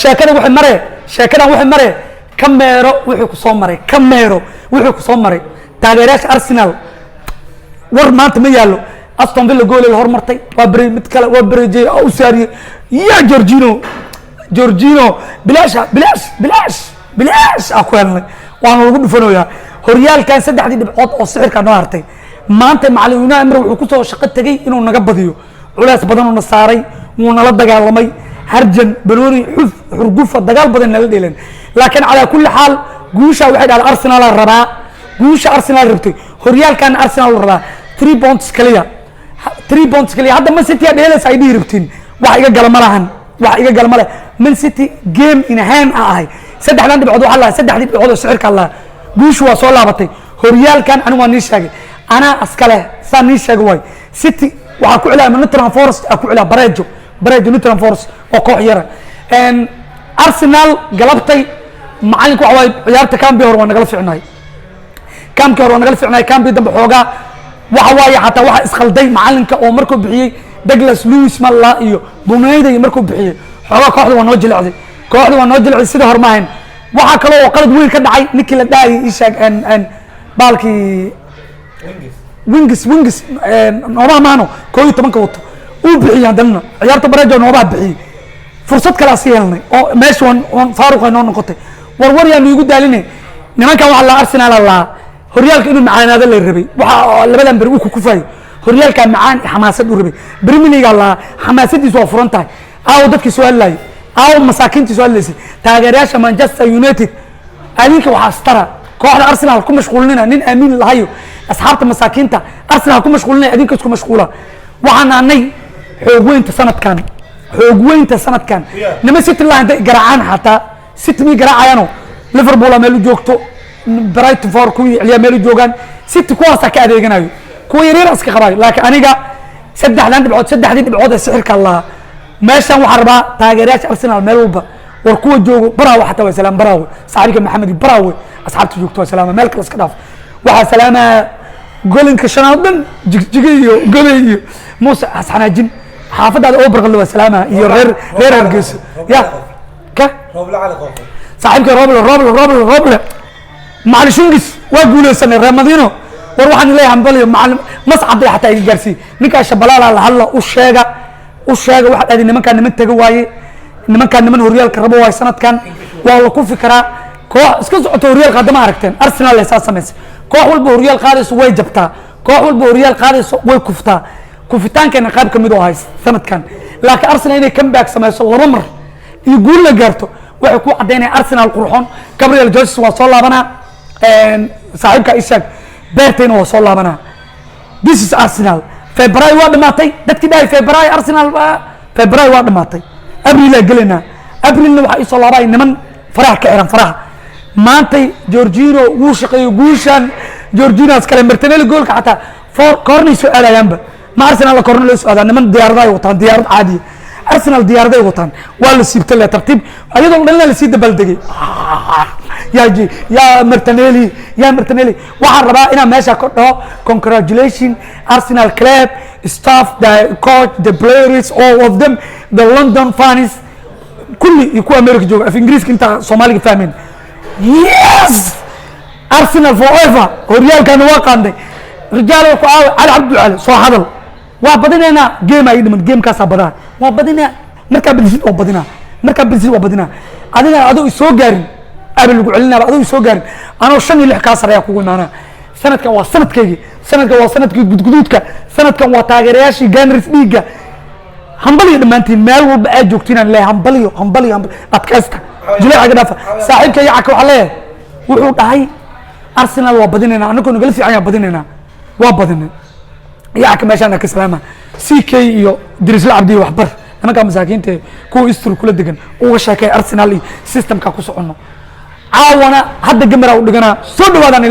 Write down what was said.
sheekada waxay mare kameero wixii ku soo maray taageerayaasha Arsenal war maanta ma yaalo Aston Villa gool la hormartay waa bari mid kale waa bareejay u saariyay ya Jorginho bilaash aku helnay waan lagu dhufanayaa horyaalkan saddexdii dhibcood oo sicirka noo hartay maanta macallin Unai Emery wuxuu ku soo shaqo tagay inuu naga badiyo culays badan oo saaray wuu nala dagaalamay harjan banooni xurgufa dagaal badan nala dheelan laakiin ala kulli xaal guusha waxay dhaal Arsenal rabaa guusha Arsenal rabtay horyaalkan Arsenal rabaa 3 points kaliya hadda Man City dheelaysa ay dhiiribtiin wax iga galmalahan Man City game in hand ahay saddexdan dhibcood waxa la saddexdii dhibcood oo sicirka Allah guushu waa soo laabatay horyaalkan anigu waan sheegay ana askale saan sheegay way City waxa ku cilaa Nottingham Forest ku cilaa Barejo Nottingham Forest oo koox yar Arsenal galabtay macallinku waxa way ciyaarta Cambi hor waa nagala fiicnay Cambi dambe xoogaa waxa way xataa waxa isqalday macallinka oo markuu bixiyay Douglas Luiz Malla iyo Bunayda markuu bixiyay xoogaa kooxda waa noo jilcday sida hormaahan waxa kale oo qalad weyn ka dhacay ninkii la dhaayay ishaag baalki wings nooba maano 12 wato uu bixiyay hadana ciyaarta Barejo nooba bixiyay fursad kale si helnay oo meeshan Faaruq ay noo noqotay war yaan igu daalinay nimanka waxa la Arsenal la horyaalka inuu macaanaada la rabay waxa labadan bari uu ku kufay horyaalka macaan xamaasad u rabay Premier League la xamaasadiisu waa furan tahay dadkii su'aalay masaakiintii su'aalaysay taageerayaasha Manchester United adinka waxa astara kooxda Arsenal ku mashquulnina nin aamin lahayo asxaabta masaakiinta Arsenal ku mashquulnina adinka isku mashquula waxaan aanay xoog weynta sanadkan nima City la inta garaacaan xataa City mi garaacayano Liverpool meel joogto Brighton for kuwii ciliya meel joogan City kuwaas ka adeeganayo kuwa yaryar iska qabay laakiin aniga saddexdii dhibcood ee sicirka Allah meeshan waxa rabaa taageerayaasha Arsenal meel walba war kuwa joogo Braawo xataa waa salaam Braawo saaxiibka Maxamed Braawo asxaabta joogto waa salaam meel kale iska dhaaf waxa salaama golinka shanaaddan jigjigiyo golayo Muuse Xasanaajin xaafadada oo barqal waa salaama iyo reer Hargeysa ya ka Roble ala qof saaxiibka Roble macallishingis waa guuleysanay Ramadino war waxaan leeyahay hambaliyo macallin mascad ay xataa iga gaarsi ninka Shabalaala la hadla u sheega waxa aad niman taga waaye niman horyaalka rabo way sanadkan waa la ku fikiraa koox iska socoto horyaalka hadda ma aragteen Arsenal ay sameeyay koox walba horyaal qaadayso way jabtaa way kuftaa kufitaankana qayb kamid oo hays sanadkan laakiin Arsenal inay comeback sameeyso laba mar iyo guul la gaarto waxay ku cadeynay Arsenal qurxoon Gabriel Jesus waa soo laabanaa saaxiibka Ishaq Bertin waa soo laabanaa this is Arsenal February waa dhamaatay dadkii dhaay February Arsenal February waa dhamaatay April galena Aprilna waxa isoo laabay niman farax ka xiran farax maantay Jorginho wuu shaqeeyo guushan Jorginho iskale Martinelli goolka xataa corner soo aadayanba ma Arsenal corner loo soo aadaa niman diyaaradahay wataan diyaarad caadi Arsenal diyaaradahay wataan waa la siibtay la tartiib ayadoo dhan la sii dabaldegay ya Martinelli waxa rabaa ina meesha ka dhaho congratulations Arsenal club staff the coach the players all of them the London fans kulli ku America jooga af Ingiriiska inta Soomaaliga fahmeen yes Arsenal forever horyaalkan waa qaanday rijaal ku Ali Abdul soo hadal waa badinayna game ay dhiman game kaas badan waa badinaa marka bilsid waa badinaa adiga adoo soo gaarin abal lagu celinaa adoo soo gaarin anoo 5 ka sareeya kugu imaana sanadkan waa sanadkii gudguduudka sanadkan waa taageerayaashii Gunners League hambaliyo dhamaantiin meel walba aad joogtiin aan leeyahay hambaliyo adkaysta jilaaca dhaafa saaxiibka yaaka waxa leeyahay wuxuu dhahay Arsenal waa badinayna anagoo nagal fiican badinayna waa badinay yaaka meeshaan ka salaama CK iyo Dirisla Abdi waxbar anaka masaakiinta kuwa istur kula degan uga sheekay Arsenal systemka ku socono caawana hadda gamara u dhigana soo dhawaadaan